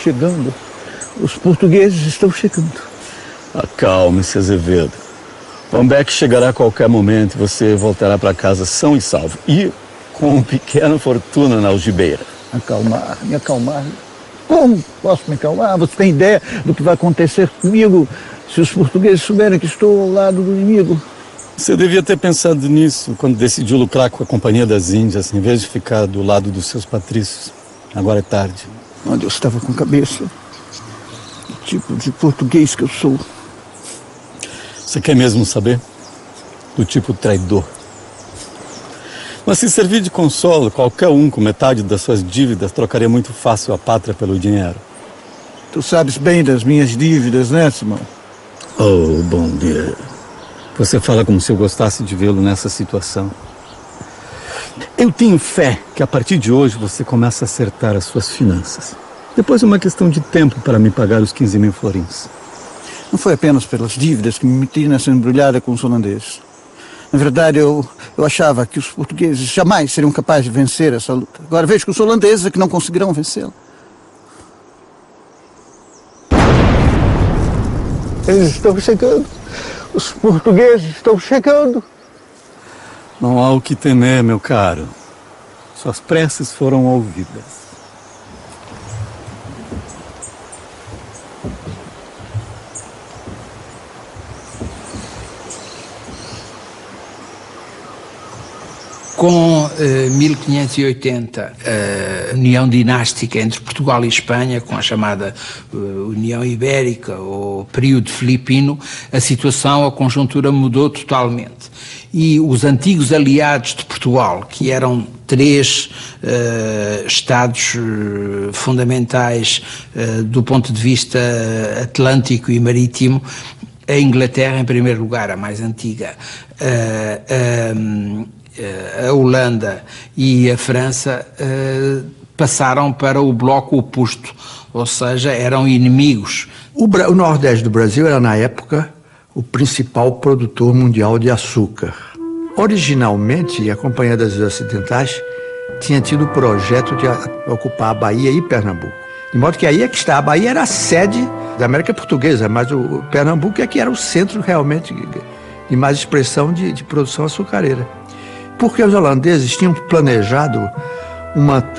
chegando. Os portugueses estão chegando. Acalme-se, Azevedo. Van Beck chegará a qualquer momento e você voltará para casa são e salvo. E com uma pequena fortuna na algibeira. Me acalmar. Como posso me acalmar? Você tem ideia do que vai acontecer comigo se os portugueses souberem que estou ao lado do inimigo? Você devia ter pensado nisso quando decidiu lucrar com a Companhia das Índias, em vez de ficar do lado dos seus patrícios. Agora é tarde. Onde eu estava com a cabeça? Que tipo de português que eu sou? Você quer mesmo saber? Do tipo traidor. Mas se servir de consolo, qualquer um com metade das suas dívidas trocaria muito fácil a pátria pelo dinheiro. Tu sabes bem das minhas dívidas, né, Simão? Oh, bom dia. Você fala como se eu gostasse de vê-lo nessa situação. Eu tenho fé que a partir de hoje você começa a acertar as suas finanças. Depois é uma questão de tempo para me pagar os 15 mil florins. Não foi apenas pelas dívidas que me meti nessa embrulhada com os holandeses. Na verdade, eu achava que os portugueses jamais seriam capazes de vencer essa luta. Agora vejo que os holandeses é que não conseguirão vencê-la. Eles estão chegando. Os portugueses estão chegando. Não há o que temer, meu caro. Suas preces foram ouvidas. Com 1580, a união dinástica entre Portugal e Espanha, com a chamada União Ibérica ou período filipino, a situação, a conjuntura mudou totalmente. E os antigos aliados de Portugal, que eram três estados fundamentais do ponto de vista atlântico e marítimo, a Inglaterra, em primeiro lugar, a mais antiga, a Holanda e a França passaram para o bloco oposto, ou seja, eram inimigos. O Nordeste do Brasil era, na época, o principal produtor mundial de açúcar. Originalmente, a Companhia das Ilhas Ocidentais tinha tido o projeto de ocupar a Bahia e Pernambuco. De modo que aí é que está. A Bahia era a sede da América Portuguesa, mas o Pernambuco é que era o centro realmente de mais expressão de produção açucareira. Porque os holandeses tinham planejado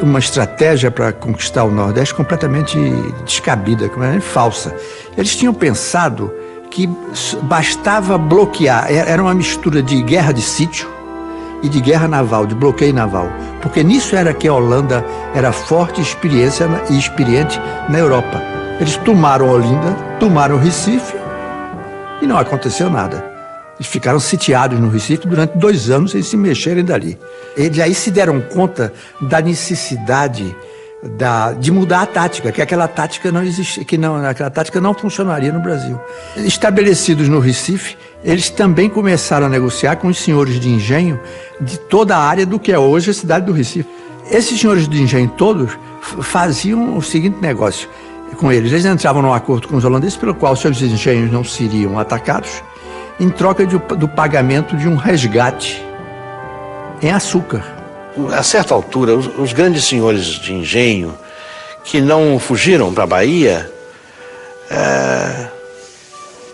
uma estratégia para conquistar o Nordeste completamente descabida, completamente falsa. Eles tinham pensado que bastava bloquear, era uma mistura de guerra de sítio e de guerra naval, de bloqueio naval. Porque nisso era que a Holanda era forte e experiente na Europa. Eles tomaram Olinda, tomaram Recife e não aconteceu nada. Eles ficaram sitiados no Recife durante 2 anos sem se mexerem dali. Eles aí se deram conta da necessidade de mudar a tática, que aquela tática não existia, aquela tática não funcionaria no Brasil. Estabelecidos no Recife, eles também começaram a negociar com os senhores de engenho de toda a área do que é hoje a cidade do Recife. Esses senhores de engenho todos faziam o seguinte negócio com eles. Eles entravam num acordo com os holandeses pelo qual seus engenhos não seriam atacados, em troca do pagamento de um resgate em açúcar. A certa altura, os grandes senhores de engenho que não fugiram para a Bahia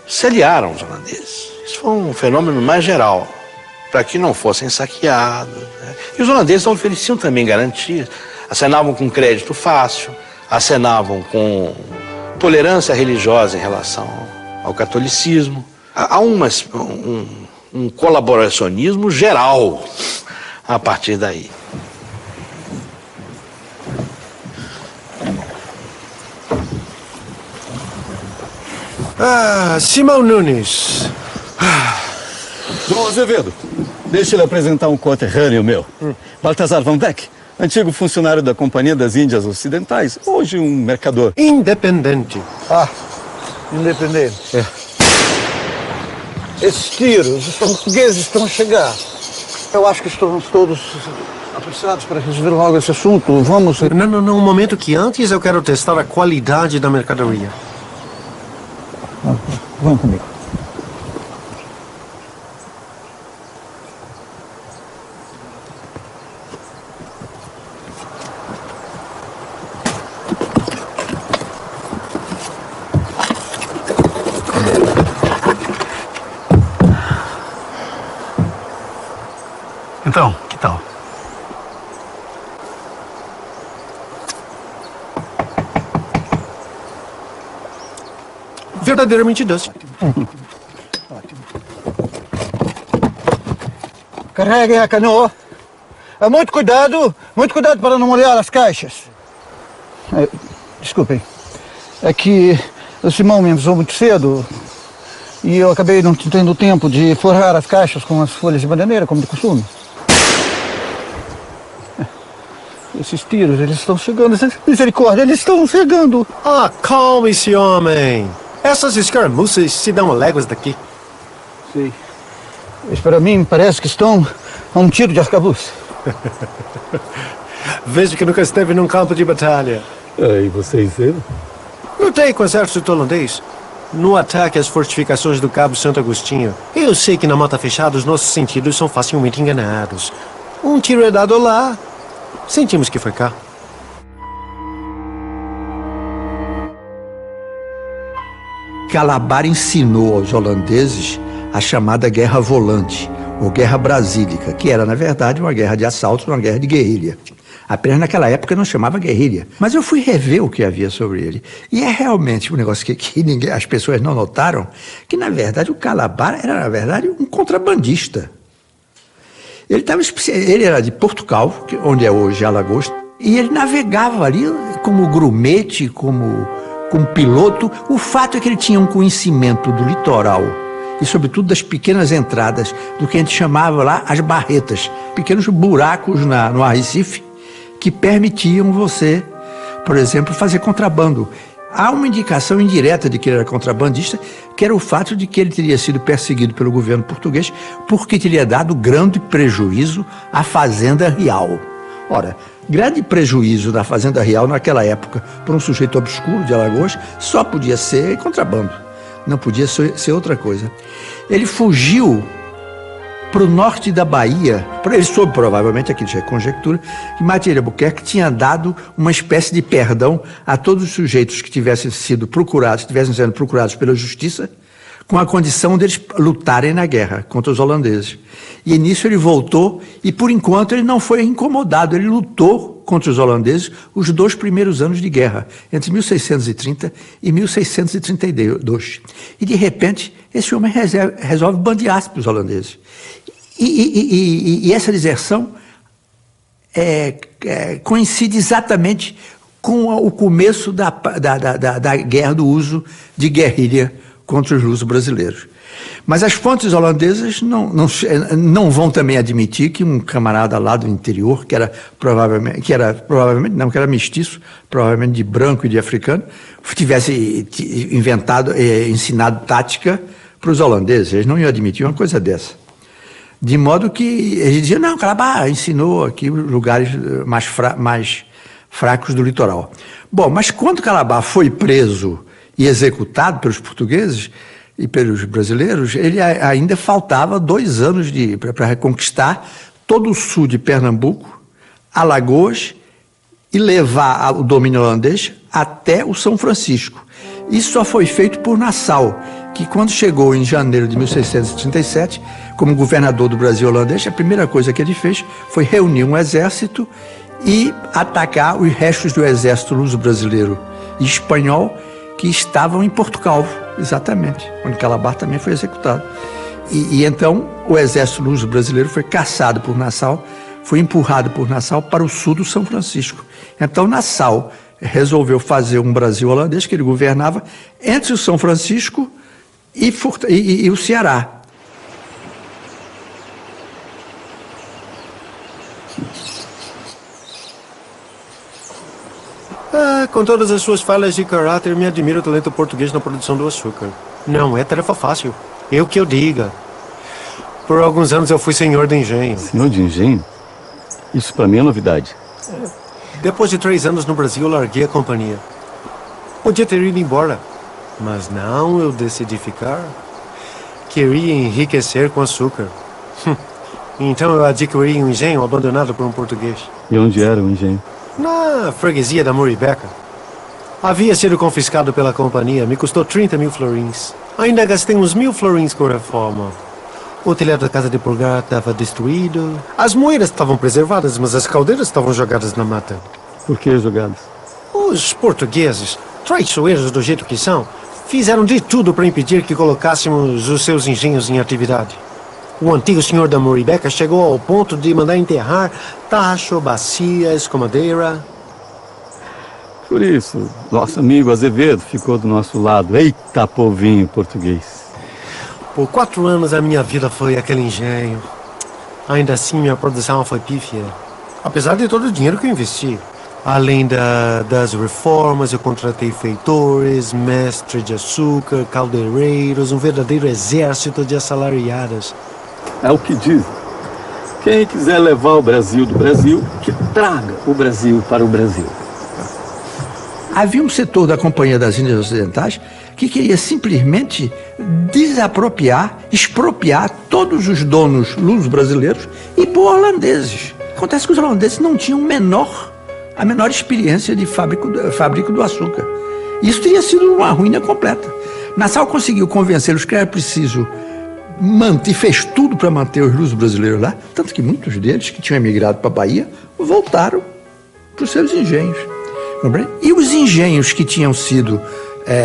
se aliaram aos holandeses. Isso foi um fenômeno mais geral, para que não fossem saqueados, né? E os holandeses ofereciam também garantias, acenavam com crédito fácil, acenavam com tolerância religiosa em relação ao catolicismo. Há um colaboracionismo geral a partir daí. Simão Nunes. Dom Azevedo, deixa ele apresentar um conterrâneo meu. Baltazar Van Beck, antigo funcionário da Companhia das Índias Ocidentais, hoje um mercador. Independente. Independente. Esses tiros, os portugueses estão a chegar. Eu acho que estamos todos apressados para resolver logo esse assunto. Vamos... Não, um momento que antes eu quero testar a qualidade da mercadoria. Vamos comigo. Então, que tal? Verdadeiramente doce. Carreguem a canoa. Muito cuidado para não molhar as caixas. Desculpem, é que o Simão me avisou muito cedo e eu acabei não tendo tempo de forrar as caixas com as folhas de bananeira, como de costume. Esses tiros, eles estão chegando, misericórdia, eles estão chegando. Calme-se, homem. Essas escaramuças se dão léguas daqui. Sim. Mas para mim parece que estão a um tiro de arcabouço. Vejo que nunca esteve num campo de batalha. E vocês viram? Lutei com o exército holandês no ataque às fortificações do Cabo Santo Agostinho. Eu sei que na mata fechada os nossos sentidos são facilmente enganados. Um tiro é dado lá, sentimos que foi cá. Calabar ensinou aos holandeses a chamada Guerra Volante, ou Guerra Brasílica, que era, na verdade, uma guerra de assalto, uma guerra de guerrilha. Apenas naquela época não chamava guerrilha. Mas eu fui rever o que havia sobre ele. E é realmente um negócio que as pessoas não notaram, que, na verdade, o Calabar era, na verdade, um contrabandista. Ele era de Portugal, onde é hoje Alagoas, e ele navegava ali como grumete, como piloto. O fato é que ele tinha um conhecimento do litoral e, sobretudo, das pequenas entradas, do que a gente chamava lá as barretas, pequenos buracos no arrecife que permitiam você, por exemplo, fazer contrabando. Há uma indicação indireta de que ele era contrabandista, que era o fato de que ele teria sido perseguido pelo governo português porque teria dado grande prejuízo à Fazenda Real. Ora, grande prejuízo da Fazenda Real naquela época para um sujeito obscuro de Alagoas só podia ser contrabando, não podia ser outra coisa. Ele fugiu para o norte da Bahia. Ele soube, provavelmente, aqui já é conjectura, que Matilde Albuquerque tinha dado uma espécie de perdão a todos os sujeitos que tivessem sendo procurados pela justiça, com a condição deles lutarem na guerra contra os holandeses. E nisso ele voltou e, por enquanto, ele não foi incomodado. Ele lutou contra os holandeses os 2 primeiros anos de guerra, entre 1630 e 1632. E, de repente, esse homem resolve bandear-se para os holandeses. E essa deserção coincide exatamente com o começo da guerra do uso de guerrilha contra os lusos brasileiros. Mas as fontes holandesas não vão também admitir que um camarada lá do interior, que era mestiço, provavelmente de branco e de africano, tivesse ensinado tática para os holandeses. Eles não iam admitir uma coisa dessa. De modo que eles diziam, não, Calabar ensinou aqui os lugares mais fracos do litoral. Bom, mas quando Calabar foi preso e executado pelos portugueses e pelos brasileiros, ele ainda faltava 2 anos para reconquistar todo o sul de Pernambuco, Alagoas, e levar o domínio holandês até o São Francisco. Isso só foi feito por Nassau, que quando chegou em janeiro de 1637, como governador do Brasil holandês, a primeira coisa que ele fez foi reunir um exército e atacar os restos do exército luso-brasileiro e espanhol que estavam em Portugal, exatamente, onde Calabar também foi executado. E então o exército luso-brasileiro foi caçado por Nassau, foi empurrado por Nassau para o sul do São Francisco. Então Nassau resolveu fazer um Brasil holandês que ele governava entre o São Francisco e o Ceará. Com todas as suas falhas de caráter, me admira o talento português na produção do açúcar. Não é tarefa fácil. Eu que eu diga. Por alguns anos eu fui senhor de engenho. Senhor de engenho? Isso para mim é novidade. Depois de 3 anos no Brasil, eu larguei a companhia. Podia ter ido embora, mas não, eu decidi ficar. Queria enriquecer com açúcar. Então eu adquiri um engenho abandonado por um português. E onde era o engenho? Na freguesia da Muribeca. Havia sido confiscado pela companhia, me custou 30 mil florins. Ainda gastei uns 1000 florins com reforma. O telhado da casa de Pulgar estava destruído. As moeiras estavam preservadas, mas as caldeiras estavam jogadas na mata. Por que jogadas? Os portugueses, traiçoeiros do jeito que são, fizeram de tudo para impedir que colocássemos os seus engenhos em atividade. O antigo senhor da Muribeca chegou ao ponto de mandar enterrar tacho, bacia, escomadeira. Por isso, nosso amigo Azevedo ficou do nosso lado. Eita, povinho português. Por 4 anos a minha vida foi aquele engenho. Ainda assim, minha produção foi pífia. Apesar de todo o dinheiro que eu investi. Além das reformas, eu contratei feitores, mestre de açúcar, caldeireiros, um verdadeiro exército de assalariadas. É o que dizem. Quem quiser levar o Brasil do Brasil, que traga o Brasil para o Brasil. Havia um setor da Companhia das Índias Ocidentais que queria simplesmente desapropriar, expropriar todos os donos luso-brasileiros e pôr holandeses. Acontece que os holandeses não tinham a menor experiência de fábrica do açúcar. Isso teria sido uma ruína completa. Nassau conseguiu convencê-los que era preciso manter, fez tudo para manter os luso-brasileiros lá, tanto que muitos deles que tinham emigrado para a Bahia voltaram para os seus engenhos. E os engenhos que tinham sido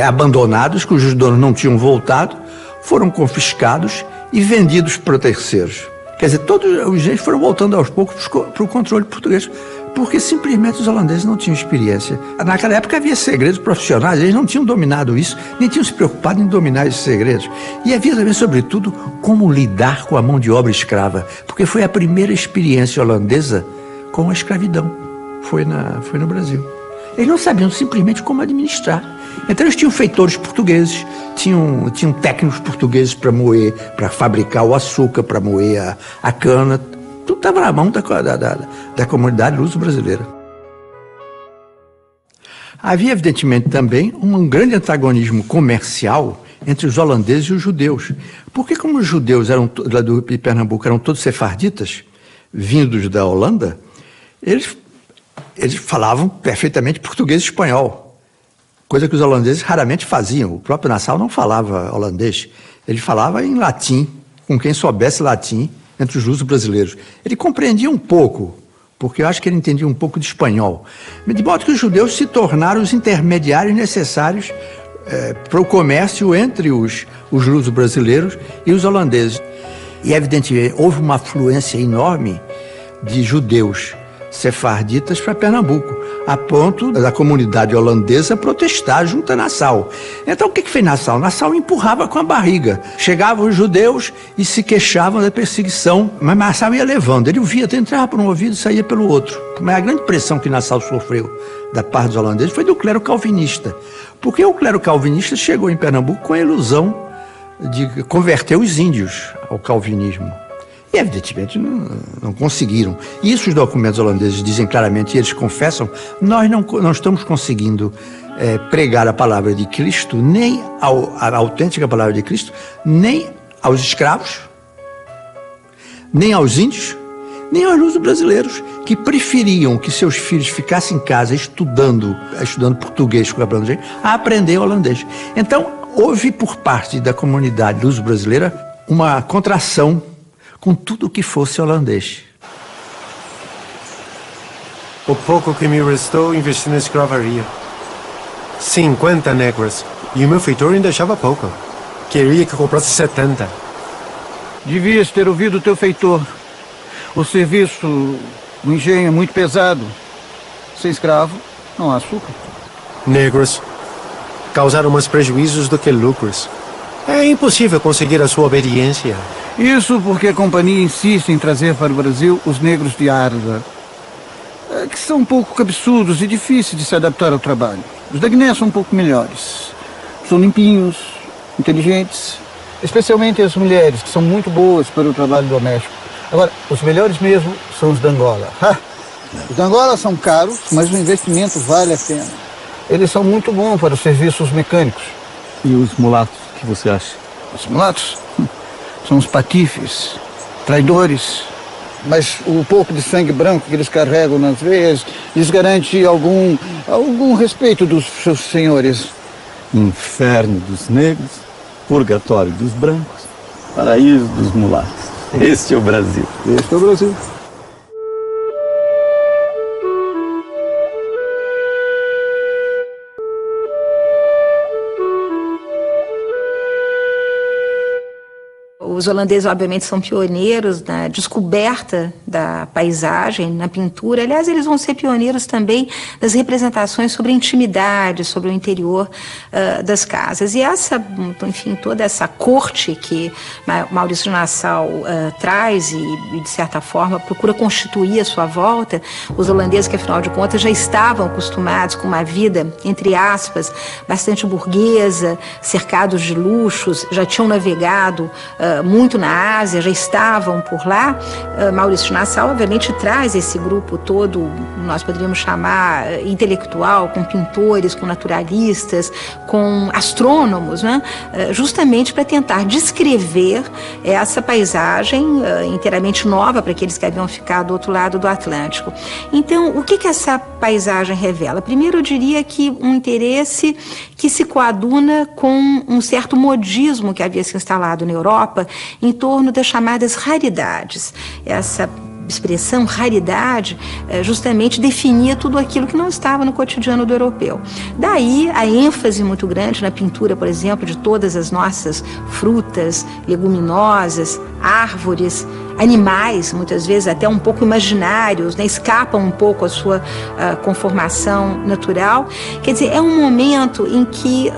abandonados, cujos donos não tinham voltado, foram confiscados e vendidos para terceiros. Quer dizer, todos os engenhos foram voltando aos poucos para o controle português, porque simplesmente os holandeses não tinham experiência. Naquela época havia segredos profissionais, eles não tinham dominado isso, nem tinham se preocupado em dominar esses segredos. E havia também, sobretudo, como lidar com a mão de obra escrava, porque foi a primeira experiência holandesa com a escravidão. Foi no Brasil. Eles não sabiam simplesmente como administrar. Então eles tinham feitores portugueses, tinham técnicos portugueses para moer, para fabricar o açúcar, para moer a cana. Tudo estava na mão da comunidade luso-brasileira. Havia, evidentemente, também um grande antagonismo comercial entre os holandeses e os judeus. Porque como os judeus lá do Pernambuco eram todos sefarditas, vindos da Holanda, eles falavam perfeitamente português e espanhol, coisa que os holandeses raramente faziam. O próprio Nassau não falava holandês, ele falava em latim, com quem soubesse latim, entre os luso-brasileiros. Ele compreendia um pouco, porque eu acho que ele entendia um pouco de espanhol. De modo que os judeus se tornaram os intermediários necessários para o comércio entre os luso-brasileiros e os holandeses. E, evidentemente, houve uma afluência enorme de judeus sefarditas para Pernambuco, a ponto da comunidade holandesa protestar junto a Nassau. Então o que fez Nassau? Nassau empurrava com a barriga. Chegavam os judeus e se queixavam da perseguição, mas Nassau ia levando. Ele ouvia, entrava por um ouvido e saía pelo outro. Mas a grande pressão que Nassau sofreu da parte dos holandeses foi do clero calvinista, porque o clero calvinista chegou em Pernambuco com a ilusão de converter os índios ao calvinismo. E, evidentemente, não conseguiram. Isso os documentos holandeses dizem claramente, e eles confessam, nós não estamos conseguindo pregar a palavra de Cristo, nem a autêntica palavra de Cristo, nem aos escravos, nem aos índios, nem aos luso-brasileiros, que preferiam que seus filhos ficassem em casa estudando português com a aprender holandês. Então, houve por parte da comunidade luso-brasileira uma contração com tudo que fosse holandês. O pouco que me restou, investi na escravaria. 50 negras. E o meu feitor ainda achava pouco. Queria que eu comprasse 70. Devias ter ouvido o teu feitor. O serviço do engenho é muito pesado. Sem escravo, não há açúcar. Negros causaram mais prejuízos do que lucros. É impossível conseguir a sua obediência. Isso porque a companhia insiste em trazer para o Brasil os negros de Arda, que são um pouco cabeçudos e difíceis de se adaptar ao trabalho. Os da Guiné são um pouco melhores. São limpinhos, inteligentes, especialmente as mulheres, que são muito boas para o trabalho doméstico. Agora, os melhores mesmo são os da Angola. Os da Angola são caros, mas o investimento vale a pena. Eles são muito bons para os serviços mecânicos. E os mulatos, o que você acha? Os mulatos são os patifes, traidores, mas o pouco de sangue branco que eles carregam nas veias lhes garante algum respeito dos seus senhores. Inferno dos negros, purgatório dos brancos, Paraíso dos mulatos. Este é o Brasil. Este é o Brasil. Os holandeses, obviamente, são pioneiros na descoberta da paisagem, na pintura. Aliás, eles vão ser pioneiros também das representações sobre a intimidade, sobre o interior das casas. E essa, enfim, toda essa corte que Maurício de Nassau traz e, de certa forma, procura constituir à sua volta, os holandeses que, afinal de contas, já estavam acostumados com uma vida, entre aspas, bastante burguesa, cercados de luxos, já tinham navegado muito na Ásia, já estavam por lá. Maurício de Nassau, obviamente, traz esse grupo todo, nós poderíamos chamar intelectual, com pintores, com naturalistas, com astrônomos, né? Justamente para tentar descrever essa paisagem inteiramente nova para aqueles que haviam ficado do outro lado do Atlântico. Então, o que essa paisagem revela? Primeiro, eu diria que um interesse que se coaduna com um certo modismo que havia se instalado na Europa em torno das chamadas raridades. Essa expressão raridade justamente definia tudo aquilo que não estava no cotidiano do europeu. Daí a ênfase muito grande na pintura, por exemplo, de todas as nossas frutas, leguminosas, árvores, animais, muitas vezes até um pouco imaginários, né? Escapam um pouco à sua conformação natural. Quer dizer, é um momento em que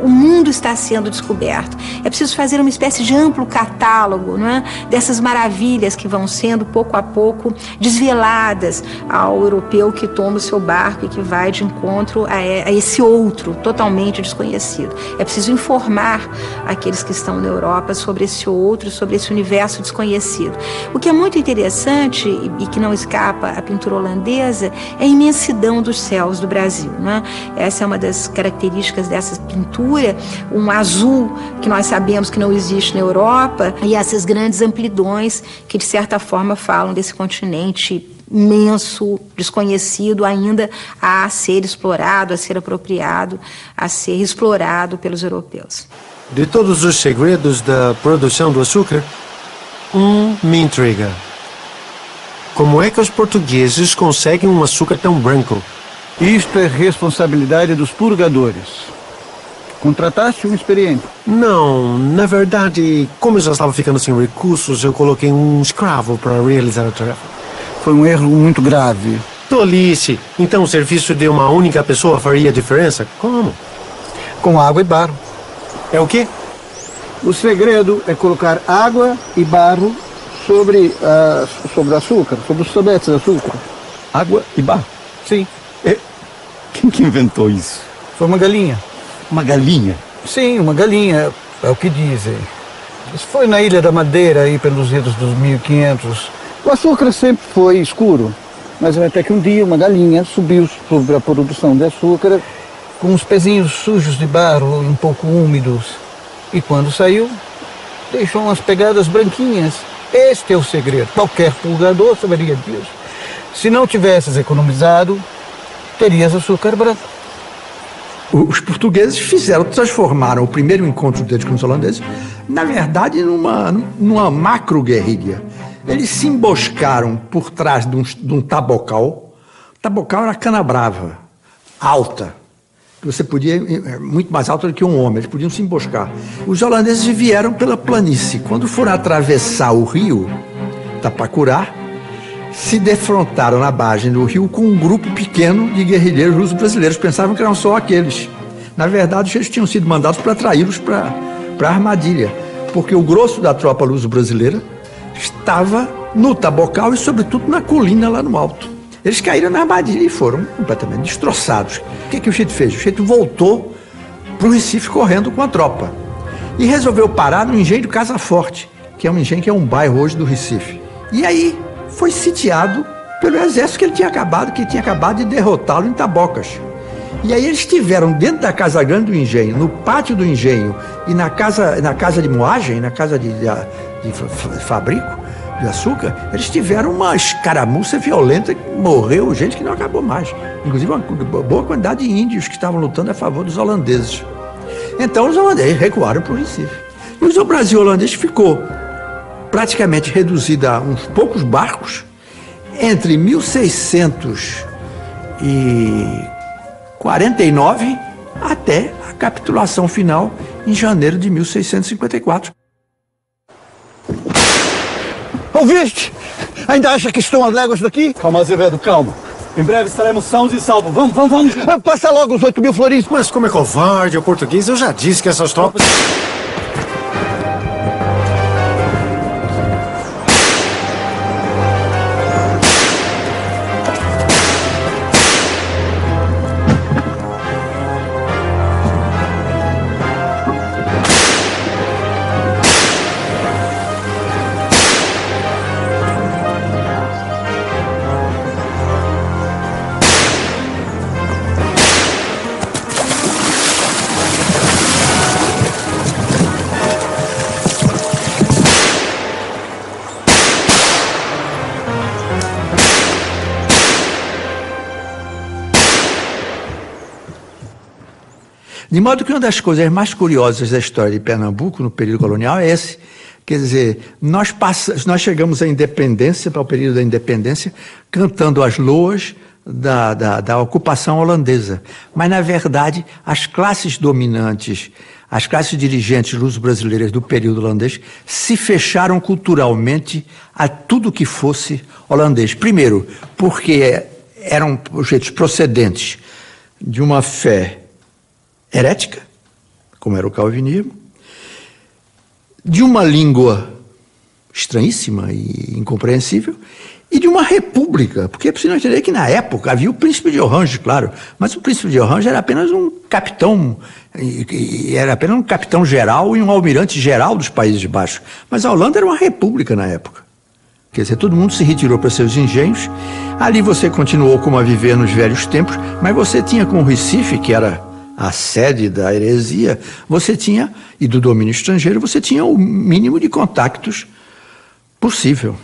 o mundo está sendo descoberto. É preciso fazer uma espécie de amplo catálogo, não é? Dessas maravilhas que vão sendo pouco a pouco desveladas ao europeu que toma o seu barco e que vai de encontro a esse outro totalmente desconhecido. É preciso informar aqueles que estão na Europa sobre esse outro, sobre esse universo desconhecido. O que é muito interessante e que não escapa à pintura holandesa é a imensidão dos céus do Brasil, né? Essa é uma das características dessa pintura, um azul que nós sabemos que não existe na Europa e essas grandes amplidões que de certa forma falam desse continente imenso, desconhecido ainda a ser explorado, a ser apropriado, a ser explorado pelos europeus. De todos os segredos da produção do açúcar, me intriga. Como é que os portugueses conseguem um açúcar tão branco? Isto é responsabilidade dos purgadores. Contrataste um experiente? Não, na verdade, como eu já estava ficando sem recursos, eu coloquei um escravo para realizar a tarefa. Foi um erro muito grave. Tolice! Então o serviço de uma única pessoa faria diferença? Como? Com água e barro. É o quê? O segredo é colocar água e barro sobre o açúcar, sobre os sobetes de açúcar. Água e barro? Sim. Quem que inventou isso? Foi uma galinha. Uma galinha? Sim, uma galinha, é o que dizem. Isso foi na Ilha da Madeira, aí pelos idos dos 1500. O açúcar sempre foi escuro, mas até que um dia uma galinha subiu sobre a produção de açúcar com os pezinhos sujos de barro, um pouco úmidos. E quando saiu, deixou umas pegadas branquinhas. Este é o segredo. Qualquer purgador saberia disso. Se não tivesses economizado, terias açúcar branco. Os portugueses transformaram o primeiro encontro deles com os holandeses, na verdade, numa macro-guerrilha. Eles se emboscaram por trás de um tabocal. O tabocal era cana-brava, alta. Você podia, muito mais alta do que um homem, eles podiam se emboscar. Os holandeses vieram pela planície. Quando foram atravessar o rio Tapacurá, se defrontaram na margem do rio com um grupo pequeno de guerrilheiros luso-brasileiros. Pensavam que eram só aqueles. Na verdade, eles tinham sido mandados para atraí-los para a armadilha, porque o grosso da tropa luso-brasileira estava no Tabocal e, sobretudo, na colina lá no alto. Eles caíram na armadilha e foram completamente destroçados. O que o Chico fez? O Chico voltou para o Recife correndo com a tropa e resolveu parar no engenho do Casa Forte, que é um engenho que é um bairro hoje do Recife. E aí foi sitiado pelo exército que tinha acabado de derrotá-lo em Tabocas. E aí eles estiveram dentro da casa grande do engenho, no pátio do engenho e na casa de moagem, na casa de fabrico de açúcar, eles tiveram uma escaramuça violenta que morreu gente que não acabou mais. Inclusive uma boa quantidade de índios que estavam lutando a favor dos holandeses. Então os holandeses recuaram para o Recife. E o Brasil holandês ficou praticamente reduzido a uns poucos barcos entre 1649 até a capitulação final em janeiro de 1654. Ouviste? Ainda acha que estão às léguas daqui? Calma, Azevedo, calma. Em breve estaremos sãos e salvos. Vamos. Passa logo os 8.000 florins. Mas como é covarde o português, eu já disse que essas tropas... De modo que uma das coisas mais curiosas da história de Pernambuco no período colonial é esse. Quer dizer, nós chegamos à independência, para o período da independência, cantando as loas da ocupação holandesa. Mas, na verdade, as classes dominantes, as classes dirigentes luso-brasileiras do período holandês se fecharam culturalmente a tudo que fosse holandês. Primeiro, porque eram sujeitos procedentes de uma fé herética, como era o calvinismo, de uma língua estranhíssima e incompreensível, e de uma república, porque é preciso entender que na época havia o príncipe de Orange, claro, mas o príncipe de Orange era apenas um capitão, geral e um almirante geral dos Países Baixos, mas a Holanda era uma república na época. Quer dizer, todo mundo se retirou para seus engenhos, ali você continuou como a viver nos velhos tempos, mas você tinha com o Recife, que era a sede da heresia, você tinha, e do domínio estrangeiro, você tinha o mínimo de contactos possível.